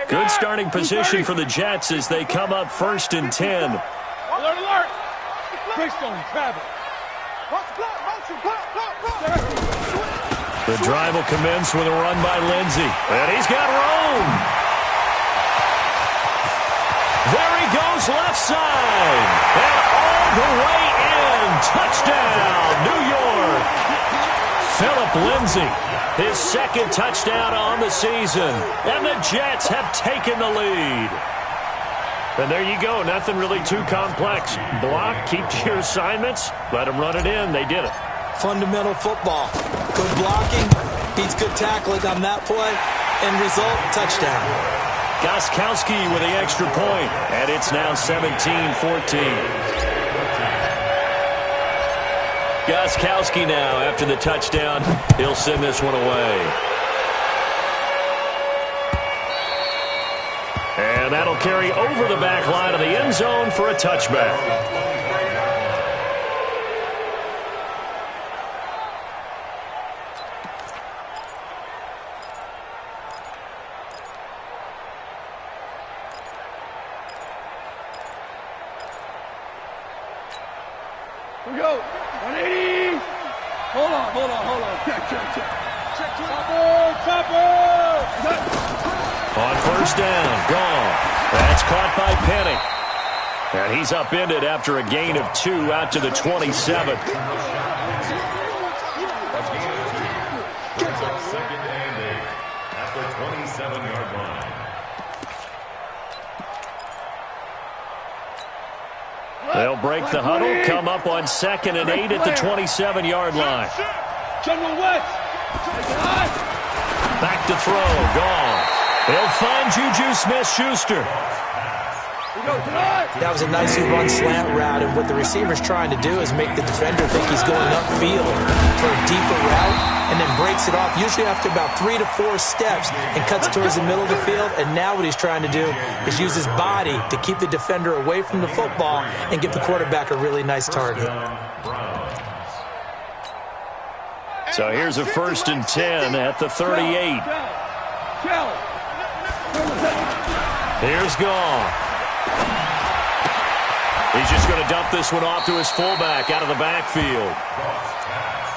Good starting position for the Jets as they come up 1st and 10. Alert, alert! Greystone, travel. The drive will commence with a run by Lindsey. And he's got room. There he goes left side. And all the way in. Touchdown, New York. Philip Lindsey, his 2nd touchdown on the season. And the Jets have taken the lead. And there you go. Nothing really too complex. Block, keep to your assignments, let them run it in. They did it. Fundamental football. Good blocking, beats good tackling on that play. End result, touchdown. Gostkowski with the extra point, and it's now 17-14. Gostkowski now, after the touchdown, he'll send this one away. And that'll carry over the back line of the end zone for a touchback. Here we go. 180. Hold on. Check. Chopper. On 1st down, gone. That's caught by Penny. And he's upended after a gain of 2 out to the 27. 2nd and 8 at the 27-yard line. They'll break the huddle, come up on 2nd and 8 at the 27-yard line. General West. Back to throw, gone. They'll find Juju Smith-Schuster. That was a nicely run slant route, and what the receiver's trying to do is make the defender think he's going upfield for a deeper route, and then breaks it off, usually after about 3 to 4 steps, and cuts towards the middle of the field. And now what he's trying to do is use his body to keep the defender away from the football and give the quarterback a really nice target. So here's a 1st and 10 at the 38. Here's Goff. He's just going to dump this one off to his fullback out of the backfield.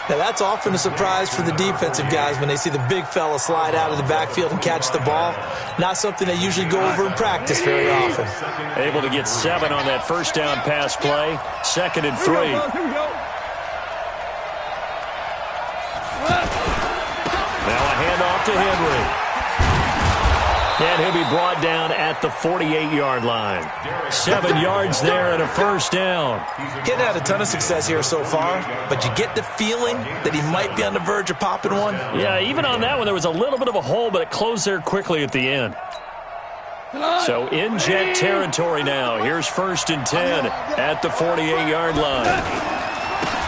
Now, that's often a surprise for the defensive guys when they see the big fella slide out of the backfield and catch the ball. Not something they usually go over in practice very often. Able to get 7 on that 1st down pass play. 2nd and 3. Now a handoff to Henry. And he'll be brought down at the 48-yard line. 7 yards there and a 1st down. He hadn't had a ton of success here so far, but you get the feeling that he might be on the verge of popping one. Yeah, even on that one, there was a little bit of a hole, but it closed there quickly at the end. So in Jet territory now. Here's 1st and 10 at the 48-yard line.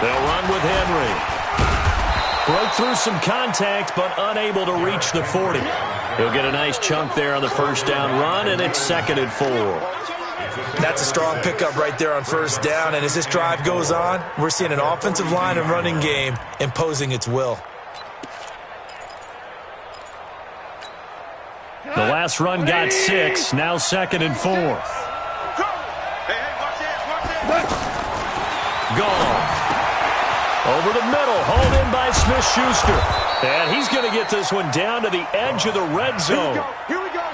They'll run with Henry. Broke through some contact, but unable to reach the 40. He'll get a nice chunk there on the 1st down run, and it's 2nd and 4. That's a strong pickup right there on 1st down, and as this drive goes on, we're seeing an offensive line and running game imposing its will. The last run got 6, now 2nd and 4. Goff. Over the middle, hauled in by Smith-Schuster. And he's going to get this one down to the edge of the red zone.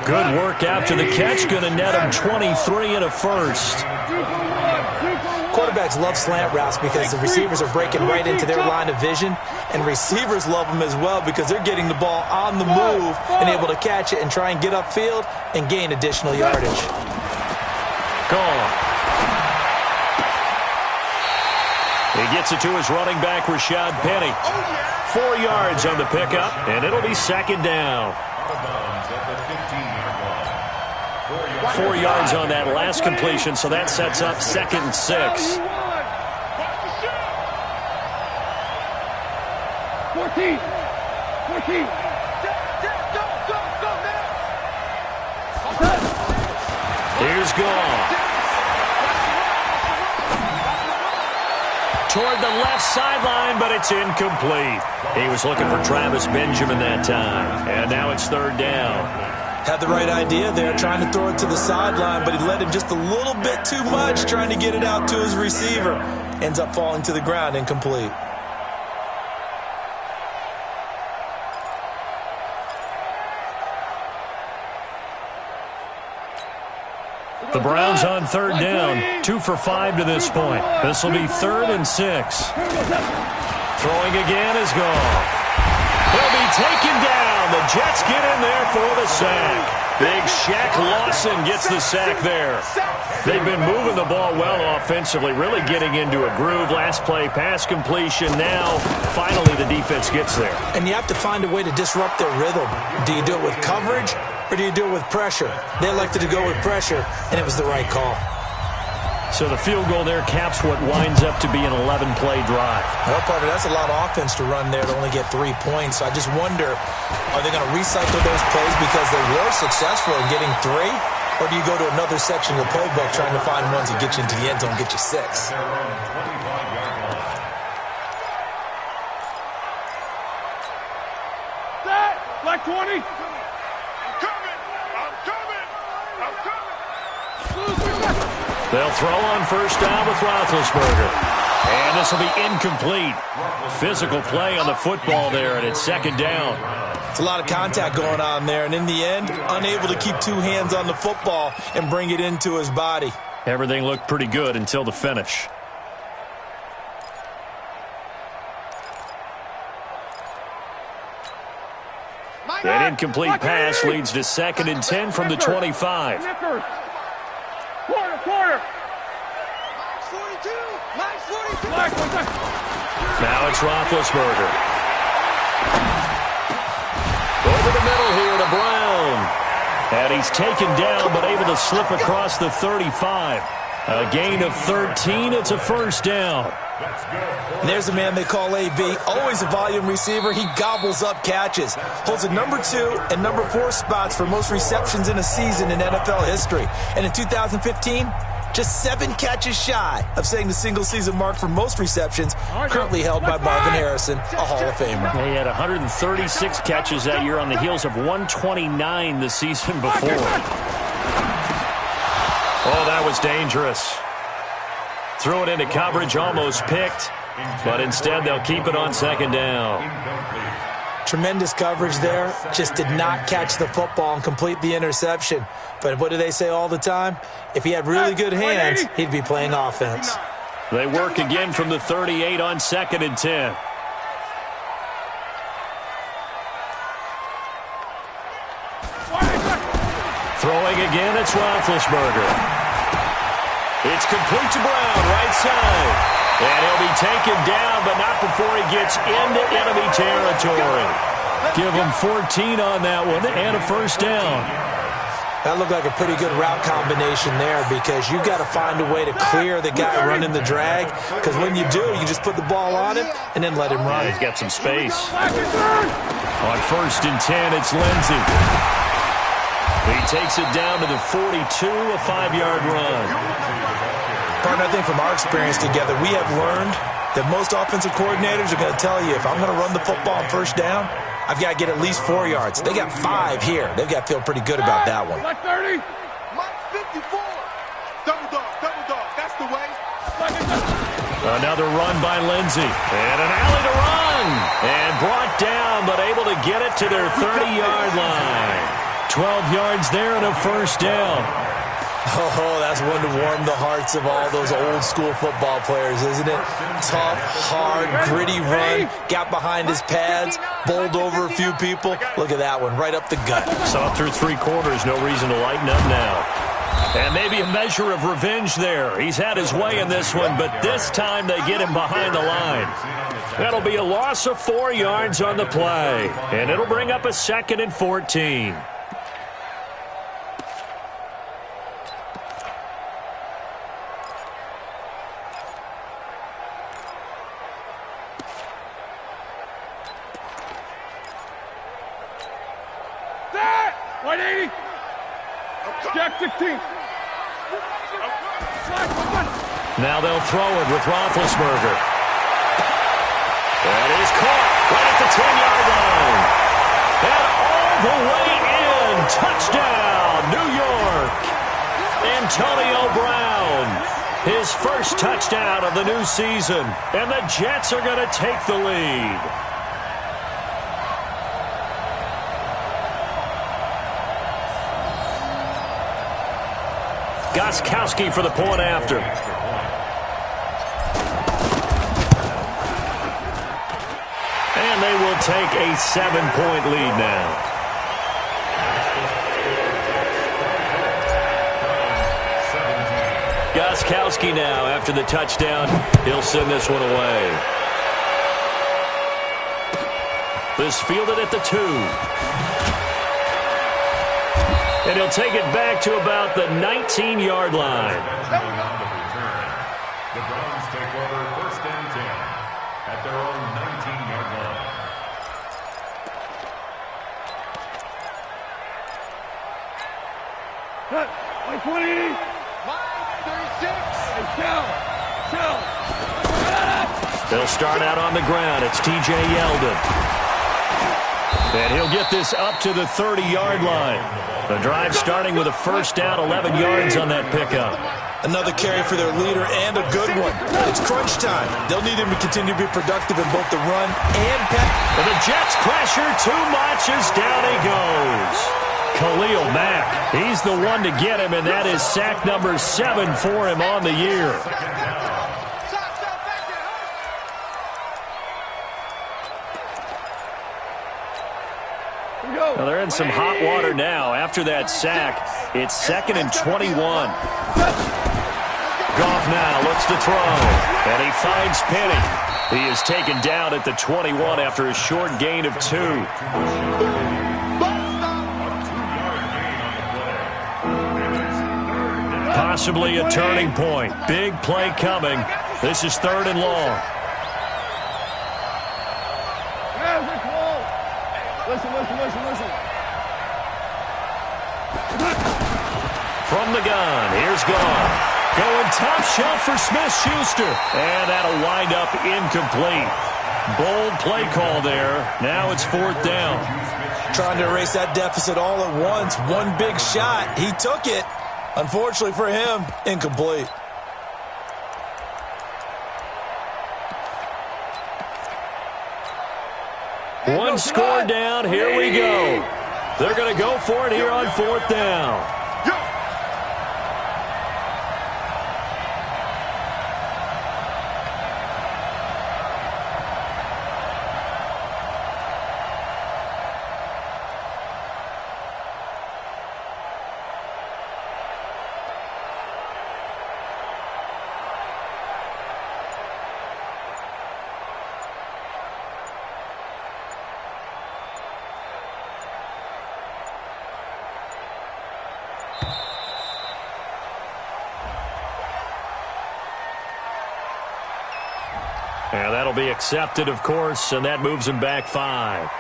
Good work after the catch, going to net him 23 and a 1st. Quarterbacks love slant routes because the receivers are breaking right into their line of vision, and receivers love them as well because they're getting the ball on the move and able to catch it and try and get upfield and gain additional yardage. Gone. He gets it to his running back, Rashad Penny. 4 yards on the pickup, and it'll be 2nd down. 4 yards on that last completion, so that sets up 2nd and 6. 14. Here's Goff. Toward the left sideline, but it's incomplete. He was looking for Travis Benjamin that time. And now it's 3rd down. Had the right idea there, trying to throw it to the sideline, but he led him just a little bit too much, trying to get it out to his receiver. Ends up falling to the ground, incomplete. The Browns on third down, 2 for 5 to this point. This will be 3rd and 6. Throwing again is gone. He'll be taken down. The Jets get in there for the sack. Big Shaq Lawson gets the sack there. They've been moving the ball well offensively, really getting into a groove. Last play, pass completion. Now, finally, the defense gets there. And you have to find a way to disrupt their rhythm. Do you do it with coverage, or do you do it with pressure? They elected to go with pressure, and it was the right call. So the field goal there caps what winds up to be an 11-play drive. Well, partner, that's a lot of offense to run there to only get 3 points. So I just wonder, are they going to recycle those plays because they were successful in getting 3? Or do you go to another section of the playbook trying to find ones that get you into the end zone and get you 6? Like 20. They'll throw on first down with Roethlisberger. And this will be incomplete. Physical play on the football there, and it's 2nd down. It's a lot of contact going on there, and in the end, unable to keep 2 hands on the football and bring it into his body. Everything looked pretty good until the finish. That incomplete pass leads to 2nd and 10 from the 25. Quarter. Now it's Roethlisberger. Over the middle here to Brown. And he's taken down but able to slip across the 35. A gain of 13. It's a first down. And there's a man they call AB, always a volume receiver. He gobbles up catches. Holds a number 2 and number 4 spots for most receptions in a season in NFL history. And in 2015, just 7 catches shy of setting the single-season mark for most receptions, currently held by Marvin Harrison, a Hall of Famer. He had 136 catches that year on the heels of 129 the season before. Oh, that was dangerous. Threw it into coverage, almost picked, but instead they'll keep it on 2nd down. Tremendous coverage there. Just did not catch the football and complete the interception. But what do they say all the time? If he had really good hands, he'd be playing offense. They work again from the 38 on 2nd and 10. Throwing again, it's Roethlisberger. It's complete to Brown, right side. And he'll be taken down, but not before he gets into enemy territory. Give him 14 on that one and a first down. That looked like a pretty good route combination there because you've got to find a way to clear the guy running the drag, because when you do, you just put the ball on him and then let him run. Yeah, he's got some space. On 1st and 10, it's Lindsey. He takes it down to the 42, a 5-yard run. Partner, I think from our experience together, we have learned that most offensive coordinators are going to tell you, if I'm going to run the football on first down, I've got to get at least 4 yards. They got 5 here. They've got to feel pretty good about that one. Like 30. Mike 54. Double dog. That's the way. Another run by Lindsey. And an alley to run. And brought down, but able to get it to their 30-yard line. 12 yards there and a first down. Oh, that's one to warm the hearts of all those old-school football players, isn't it? Tough, hard, gritty run. Got behind his pads, bowled over a few people. Look at that one, right up the gut. Saw through 3 quarters, no reason to lighten up now. And maybe a measure of revenge there. He's had his way in this one, but this time they get him behind the line. That'll be a loss of 4 yards on the play. And it'll bring up a 2nd and 14. Jack 16. Now they'll throw it with Roethlisberger. That is caught right at the 10-yard line. And all the way in. again. Touchdown, New York. Antonio Brown, his first touchdown of the new season. And the Jets are going to take the lead. Gostkowski for the point after. And they will take a 7-point lead now. Gostkowski now after the touchdown. He'll send this one away. This fielded at the 2. And he'll take it back to about the 19-yard line. The Browns take over 1st and 10 at their own 19-yard line. Cut. 120. 36. They'll start out on the ground. It's T.J. Yeldon. And he'll get this up to the 30-yard line. The drive starting with a first down, 11 yards on that pickup. Another carry for their leader and a good one. It's crunch time. They'll need him to continue to be productive in both the run and pass. And the Jets pressure too much as down he goes. Khalil Mack, he's the one to get him, and that is sack number 7 for him on the year. Now they're in some hot water now. After that sack, it's 2nd and 21. Goff now looks to throw, and he finds Penny. He is taken down at the 21 after a short gain of 2. Possibly a turning point. Big play coming. This is 3rd and long. Listen. From the gun, here's Goff. Going top shelf for Smith-Schuster. And that'll wind up incomplete. Bold play call there. Now it's 4th down. Trying to erase that deficit all at once. One big shot. He took it. Unfortunately for him, incomplete. One score down. Here we go. They're going to go for it here on 4th down. And that'll be accepted, of course, and that moves him back 5.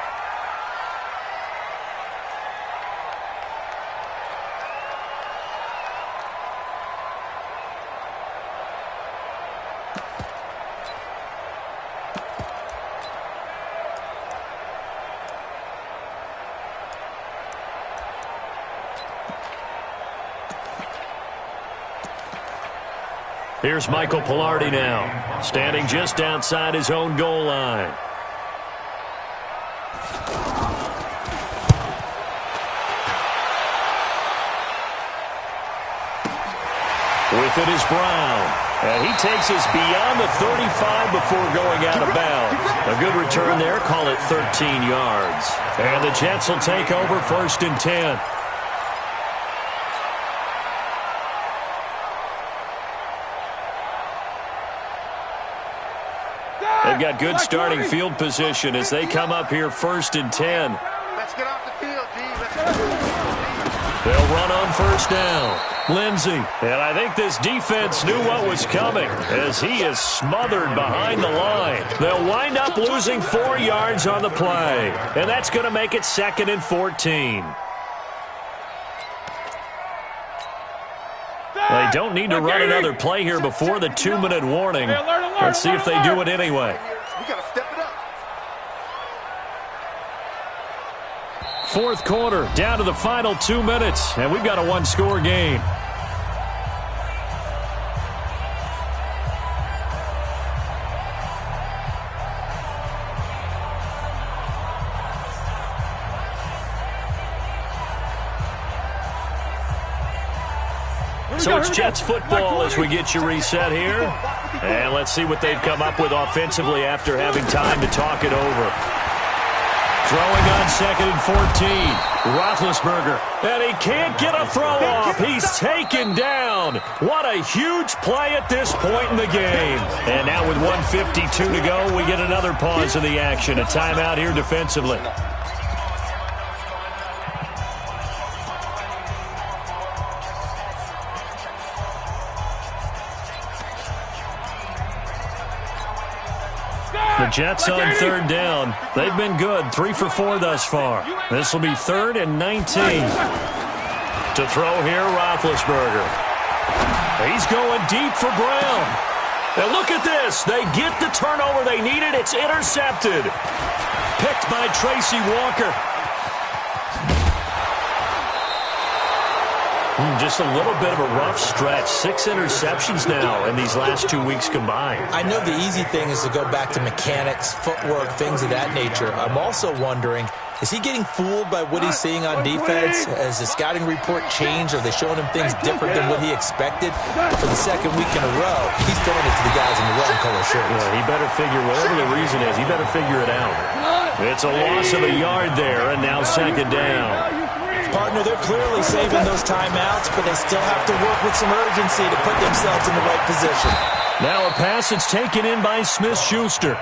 Here's Michael Pilardi now, standing just outside his own goal line. With it is Brown. And he takes us beyond the 35 before going out of bounds. A good return there, call it 13 yards. And the Jets will take over 1st and 10. They've got good starting field position as they come up here 1st and 10. Let's get off the field, G. Let's get off the field. They'll run on 1st down. Lindsey. And I think this defense knew what was coming as he is smothered behind the line. They'll wind up losing 4 yards on the play. And that's going to make it 2nd and 14. They don't need to run another play here before the 2-minute warning. Let's see if they do it anyway. We got to step it up. fourth quarter, down to the final 2 minutes, and we've got a one-score game. So it's Jets football as we get you reset here. And let's see what they've come up with offensively after having time to talk it over. Throwing on 2nd and 14. Roethlisberger. And he can't get a throw off. He's taken down. What a huge play at this point in the game. And now with 1:52 to go, we get another pause in the action. A timeout here defensively. The Jets on 3rd down. They've been good, 3 for 4 thus far. This will be 3rd and 19. To throw here, Roethlisberger. He's going deep for Brown. And look at this. They get the turnover they needed. It's intercepted. Picked by Tracy Walker. Just a little bit of a rough stretch. 6 interceptions now in these last 2 weeks combined. I know the easy thing is to go back to mechanics, footwork, things of that nature. I'm also wondering, is he getting fooled by what he's seeing on defense? Has the scouting report changed? Are they showing him things different than what he expected? For the 2nd week in a row, he's throwing it to the guys in the red and color shirts. Yeah, he better figure, whatever the reason is, he better figure it out. It's a loss of a yard there, and now 2nd down. Partner, they're clearly saving those timeouts, but they still have to work with some urgency to put themselves in the right position. Now a pass that's taken in by Smith-Schuster.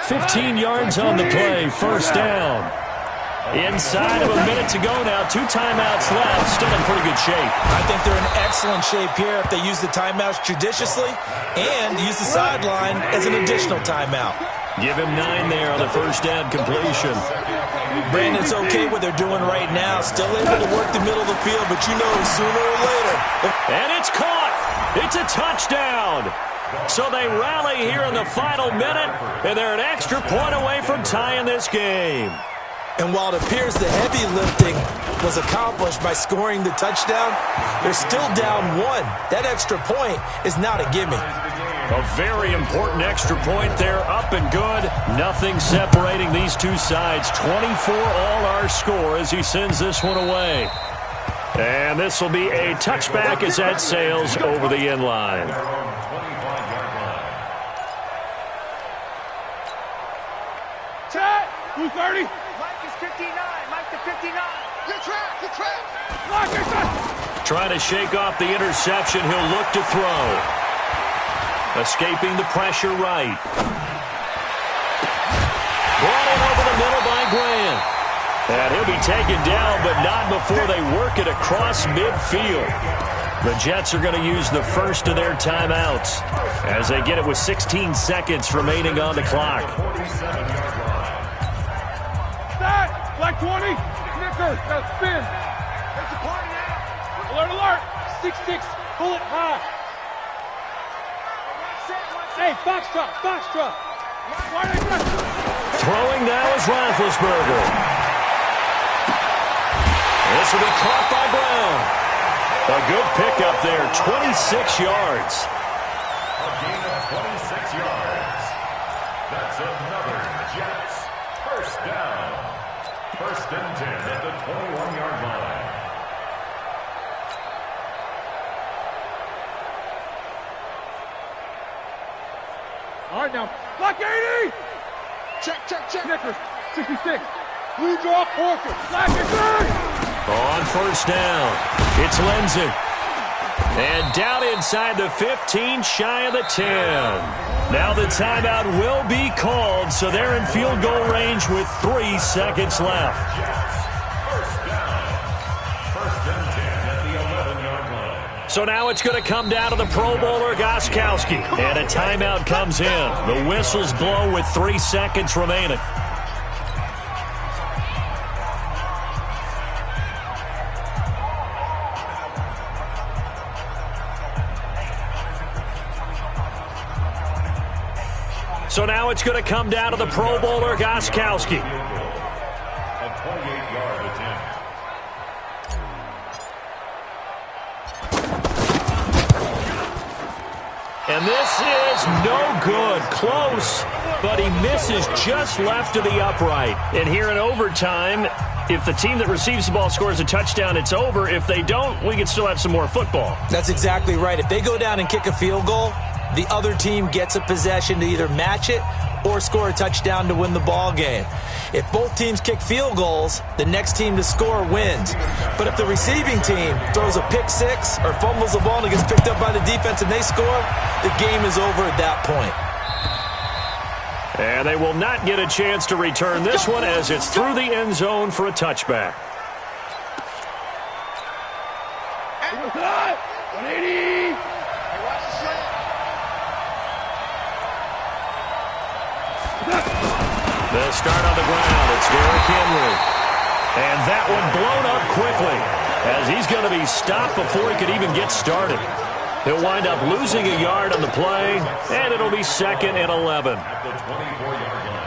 15 yards on the play, 1st down. Inside of a minute to go now, 2 timeouts left, still in pretty good shape. I think they're in excellent shape here if they use the timeouts judiciously and use the sideline as an additional timeout. Give him 9 there on the 1st down completion. Brandon's okay what they're doing right now. Still able to work the middle of the field, but you know sooner or later. And it's caught. It's a touchdown. So they rally here in the final minute, and they're an extra point away from tying this game. And while it appears the heavy lifting was accomplished by scoring the touchdown, they're still down 1. That extra point is not a gimme. A very important extra point there, up and good. Nothing separating these two sides. 24 all our score as he sends this one away. And this will be a touchback as that sails over the end line. Chat! 230! Mike is 59. Mike to 59. Good trap. Good trap. Lock it. Trying to shake off the interception. He'll look to throw. Escaping the pressure right. Brought in over the middle by Grant. And he'll be taken down, but not before they work it across midfield. The Jets are going to use the first of their timeouts as they get it with 16 seconds remaining on the clock. That! Black 20! Snicker! Now spin! It's a party now. Alert, alert! 6-6, bullet high! Hey, Foxtrot! Foxtrot! Throwing now is Roethlisberger. This will be caught by Brown. A good pickup there, 26 yards. A gain of 26 yards. That's another Jets first down. 1st and 10 at the 21-yard line. All right, now, Black 80! Check. Snickers, 66. Blue draw, Porter. Black is good! On 1st down, it's Lindsey. And down inside the 15, shy of the 10. Now the timeout will be called, so they're in field goal range with 3 seconds left. First down. 1st and 10 at the 11-yard line. So now it's going to come down to the Pro Bowler, Gostkowski. And a timeout comes in. The whistles blow with 3 seconds remaining. So now it's going to come down to the Pro Bowler, Gostkowski. A 28-yard And this is no good. Close, but he misses just left of the upright. And here in overtime, if the team that receives the ball scores a touchdown, it's over. If they don't, we can still have some more football. That's exactly right. If they go down and kick a field goal, the other team gets a possession to either match it or score a touchdown to win the ball game. If both teams kick field goals, the next team to score wins. But if the receiving team throws a pick six or fumbles the ball and it gets picked up by the defense and they score, the game is over at that point. And they will not get a chance to return this one as it's through the end zone for a touchback. 180. The start on the ground, it's Derrick Henry. And that one blown up quickly as he's going to be stopped before he could even get started. He'll wind up losing a yard on the play, and it'll be 2nd and 11. At the 24-yard line.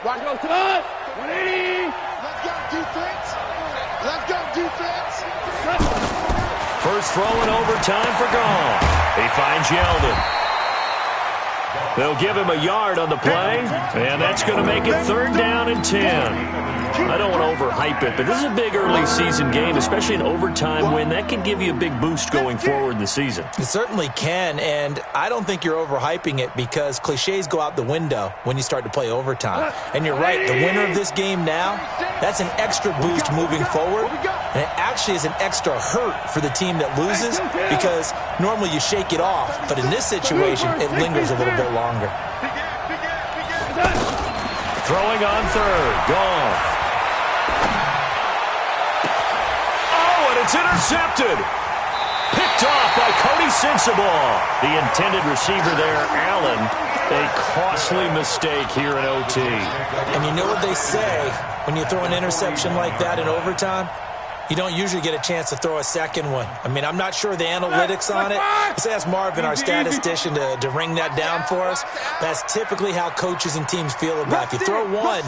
Rock goes to us. 180. Let's go, defense. Let's go, defense. First throw in overtime for Gall. He finds Yeldon. They'll give him a yard on the play, and that's going to make it 3rd down and 10. I don't want to overhype it, but this is a big early season game, especially an overtime win. That can give you a big boost going forward in the season. It certainly can, and I don't think you're overhyping it because cliches go out the window when you start to play overtime. And you're right, the winner of this game now, that's an extra boost moving forward, and it actually is an extra hurt for the team that loses because normally you shake it off, but in this situation, it lingers a little bit longer. Throwing on 3rd, Goff. It's intercepted. Picked off by Cody Sensabaugh. The intended receiver there, Allen. A costly mistake here in OT. And you know what they say when you throw an interception like that in overtime? You don't usually get a chance to throw a second one. I mean, I'm not sure the analytics on it. Let's ask Marvin, our statistician, to ring that down for us. That's typically how coaches and teams feel about it. If you throw one,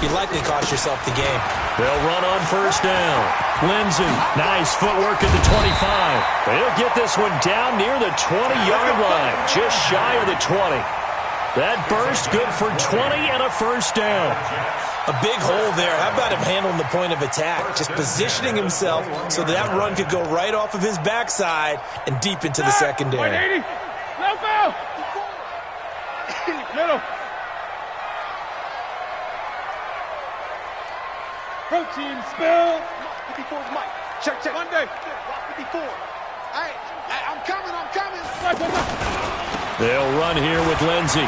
you likely cost yourself the game. They'll run on 1st down. Lindsey, nice footwork at the 25. They'll get this one down near the 20-yard line, just shy of the 20. That burst good for 20 and a 1st down. A big hole there. How about him handling the point of attack? Just positioning himself so that run could go right off of his backside and deep into the secondary. 180. Left foul. Middle. Protein spill. 54's Mike. Check. Monday. 54. Hey, I'm coming. They'll run here with Lindsey.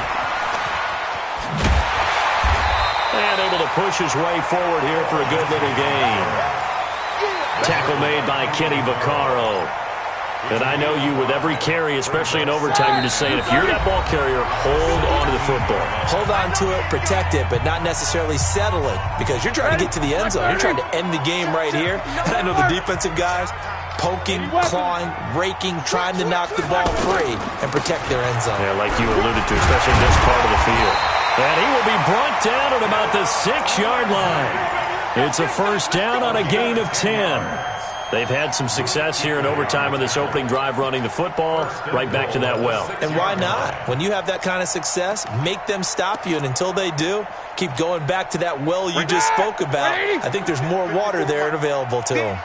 And able to push his way forward here for a good little gain. Tackle made by Kenny Vaccaro. And I know you with every carry, especially in overtime, you're just saying if you're that ball carrier, hold on to the football. Hold on to it, protect it, but not necessarily settle it because you're trying to get to the end zone. You're trying to end the game right here. And I know the defensive guys poking, clawing, raking, trying to knock the ball free and protect their end zone. Yeah, like you alluded to, especially in this part of the field. And he will be brought down at about the 6-yard line. It's a 1st down on a gain of 10. They've had some success here in overtime on this opening drive running the football right back to that well. And why not? When you have that kind of success, make them stop you, and until they do, keep going back to that well you just spoke about. I think there's more water there and available to them.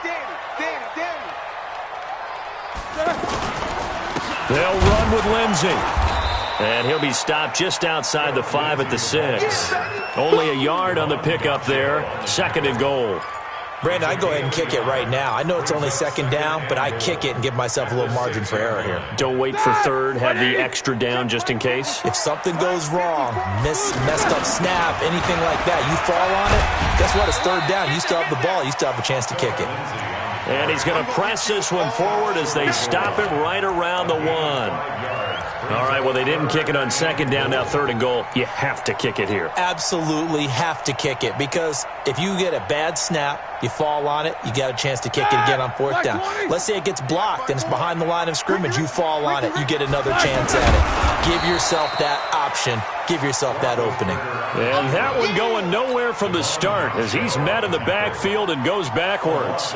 They'll run with Lindsey. And he'll be stopped just outside the 5 at the 6. Only a yard on the pickup there. 2nd and goal. Brandon, I go ahead and kick it right now. I know it's only 2nd down, but I kick it and give myself a little margin for error here. Don't wait for 3rd. Have the extra down just in case. If something goes wrong, messed up snap, anything like that, you fall on it, guess what? It's 3rd down. You still have the ball. You still have a chance to kick it. And he's going to press this one forward as they stop him right around the 1. All right, well, they didn't kick it on second down, now third and goal. You have to kick it here. Absolutely have to kick it, because if you get a bad snap, you fall on it, you got a chance to kick it again on fourth down. Let's say it gets blocked and it's behind the line of scrimmage. You fall on it, you get another chance at it. Give yourself that option. Give yourself that opening. And that one going nowhere from the start as he's met in the backfield and goes backwards.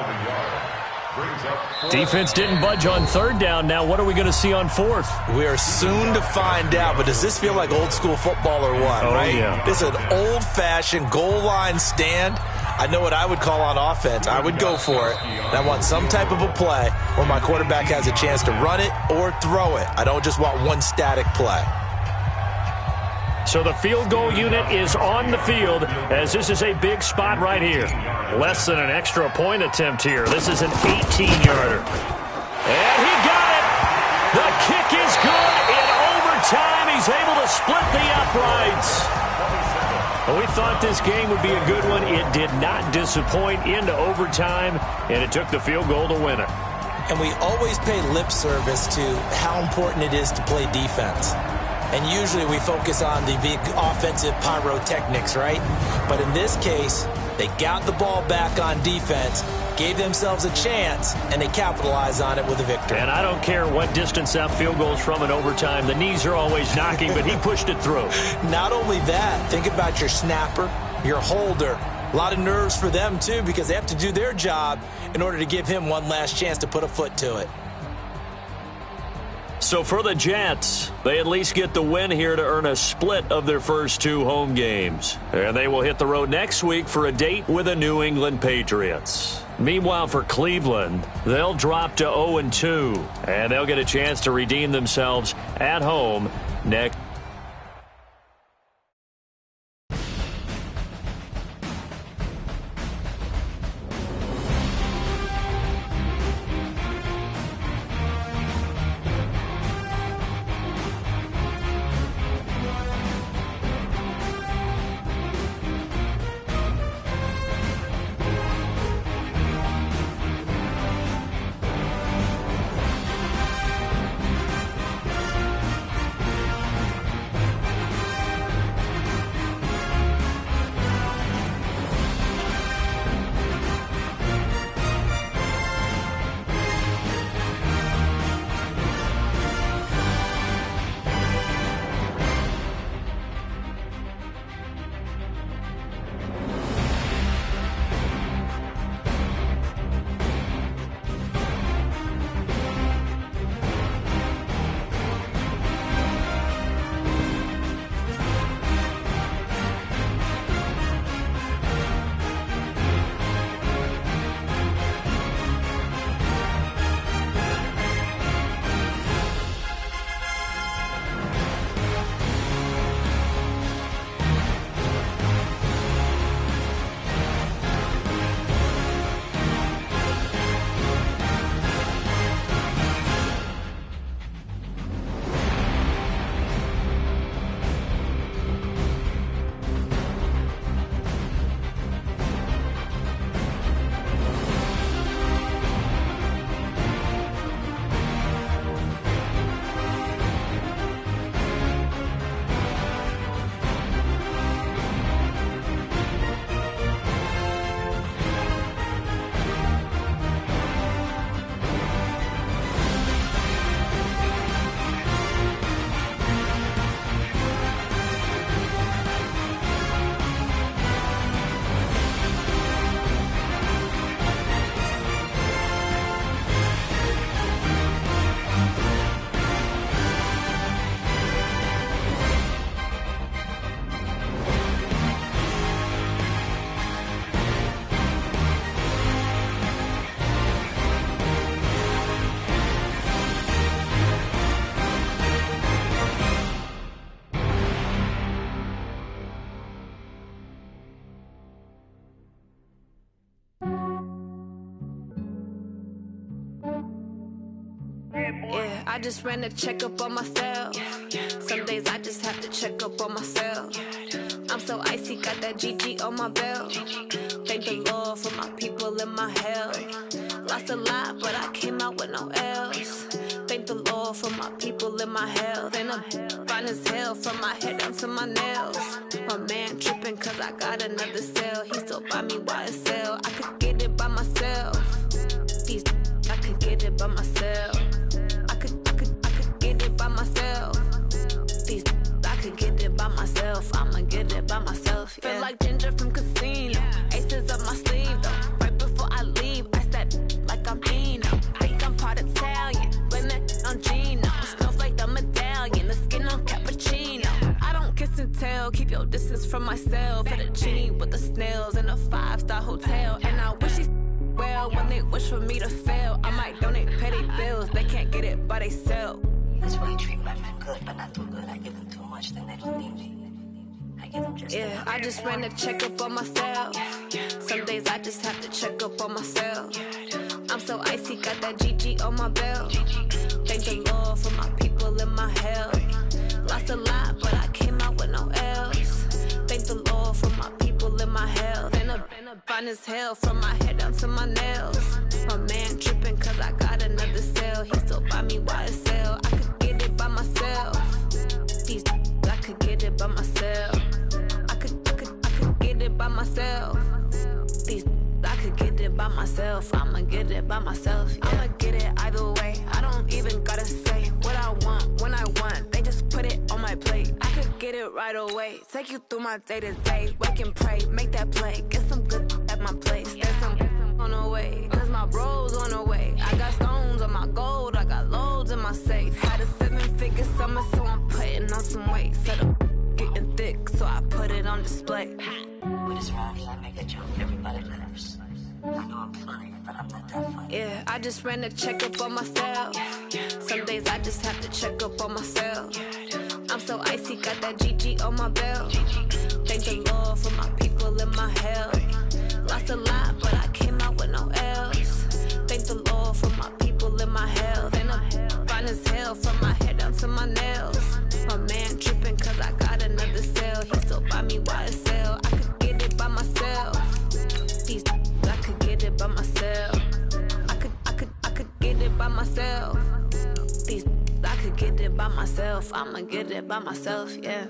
Defense didn't budge on third down. Now what are we going to see on fourth? We are soon to find out, but does this feel like old school football or what? Oh, right? Yeah. This is an old-fashioned goal line stand. I know what I would call on offense. I would go for it. And I want some type of a play where my quarterback has a chance to run it or throw it. I don't just want one static play. So the field goal unit is on the field as this is a big spot right here. Less than an extra point attempt here. This is an 18-yarder. And he got it. The kick is good. In overtime, he's able to split the uprights. Well, we thought this game would be a good one. It did not disappoint into overtime, and it took the field goal to win it. And we always pay lip service to how important it is to play defense. And usually we focus on the big offensive pyrotechnics, right? But in this case, they got the ball back on defense, gave themselves a chance, and they capitalized on it with a victory. And I don't care what distance that field goal is from in overtime. The knees are always knocking, but he pushed it through. Not only that, think about your snapper, your holder. A lot of nerves for them, too, because they have to do their job in order to give him one last chance to put a foot to it. So for the Jets, they at least get the win here to earn a split of their first two home games. And they will hit the road next week for a date with the New England Patriots. Meanwhile, for Cleveland, they'll drop to 0-2, and they'll get a chance to redeem themselves at home next. Yeah, I just ran a checkup on myself. Some days I just have to check up on myself. I'm so icy, got that GG on my belt. Thank the Lord for my people and my health. Lost a lot, but I came out with no L's. Thank the Lord for my people in my health. And I'm fine as hell from my head down to my nails. My man tripping cause I got another sale. He still buy me YSL. I could get it by myself. These I could get it by myself. I could get it by myself. These I could get it by myself. I'ma get it by myself. Yeah. Feel like Ginger from Casino. Aces up my sleeve though. Right before I leave, I step like I'm Eno. Think I'm part Italian. Blame it on Gino. Smells like the medallion. The skin on cappuccino. I don't kiss and tell. Keep your distance from myself. Fettuccine with the snails in a 5-star hotel. And I wish he's well when they wish for me to fail. I might donate petty bills. They can't get it by they sell. That's why you treat my men good, but not too good. I give them too much, then they don't need me. I give them just yeah, I just ran a checkup on myself. Some days I just have to check up on myself. I'm so icy, got that GG on my belt. Thank the Lord for my people in my health. Lost a lot, but I came out with no L's. Thank the Lord for my people in my health. And I'm fine as hell from my head down to my nails. My man tripping cause I got another sale. He still buy me YSL. I could get it by myself. These I could get it by myself. I could get it by myself. These I could get it by myself. I'ma get it by myself. Yeah. I'ma get it either way. I don't even gotta say what I want when I want. They just put it on my plate. I could get it right away. Take you through my day to day. Wake and pray, make that play. Get some good at my place. There's some on the way. Cause my bro's on the way. I got stones on my gold. I got loads in my safe. Had a 7-figure summer, so I'm putting on some weight. Set up getting thick, so I put it on display. With this rowdy, I make a joke. Everybody laughs. I know I'm funny, but I'm not that funny. Yeah, I just ran a checkup on myself. Some days I just have to check up on myself. I'm so icy, got that GG on my belt. Thank the Lord for my people in my health. Lost a lot, but I came out with no L's. Thank the Lord for my people in my health. And I'm fine as hell from my head down to my nails. My man tripping cause I got another sale. He still buy me YSL. I could get it by myself. These I could get it by myself. I could get it by myself. These I could get it by myself. I'ma get it by myself, yeah.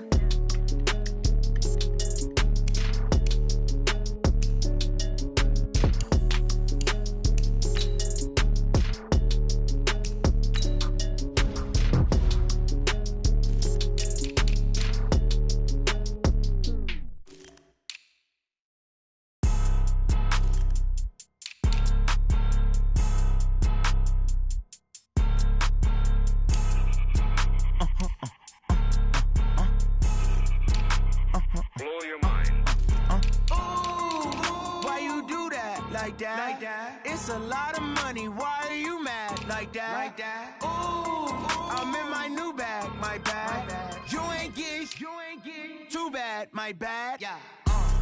It's a lot of money, why are you mad like that? Ooh, I'm in my new bag, my bad. You ain't get too bad, my bad. Yeah.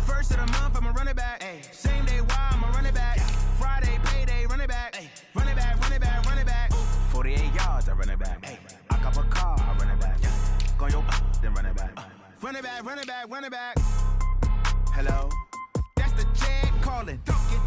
First of the month, I'ma run it back. Ay. Same day, why I'ma run it back. Yeah. Friday, payday, run it back. Ay. Run it back, run it back, run it back. 48 yards, I run it back. Ay. I cop a car, I run it back. Yeah. Go your then run it back. Run it back, run it back, run it back. Hello? That's the check calling.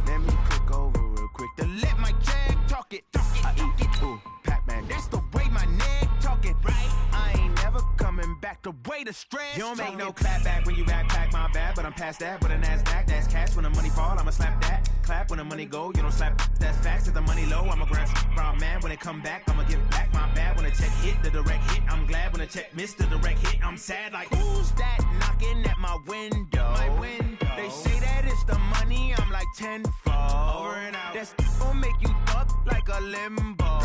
Let me click over real quick to let my check talk it. I eat it, ooh, Pac-Man. That's the way my neck talking. Right? I ain't never coming back the way the stress. You don't make no clap back when you backpack, my bad. But I'm past that with a NASDAQ. That's cash when the money fall, I'ma slap that. Clap when the money go, you don't slap. That's facts. If the money low, I'ma grab brown man. When it come back, I'ma give back my bad. When the check hit, the direct hit. I'm glad when the check missed the direct hit. I'm sad like, who's that knocking at my window? My window. They say that it's the money, I'm like tenfold. Over and out. That's gon' make you up like a limbo.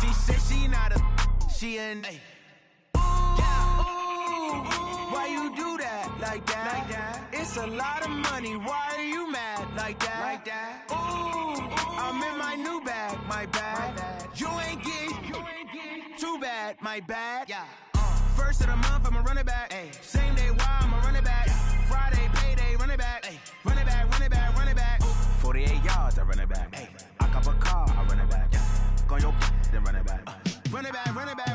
She said she not a, she an. Ooh, yeah. Ooh, why you do that like that? It's a lot of money, why are you mad like that? Ooh, I'm in my new bag, my bad. You ain't get too bad, my bad. Yeah. First of the month, I'ma run it back. Ay. Same day, why I'ma run it back. Friday, payday, run it back. Ay. Run it back, run it back, run it back. 48 yards, I run it back. Ay. I cop a car, I run it back. Go your then run it back. Run it back, run it back.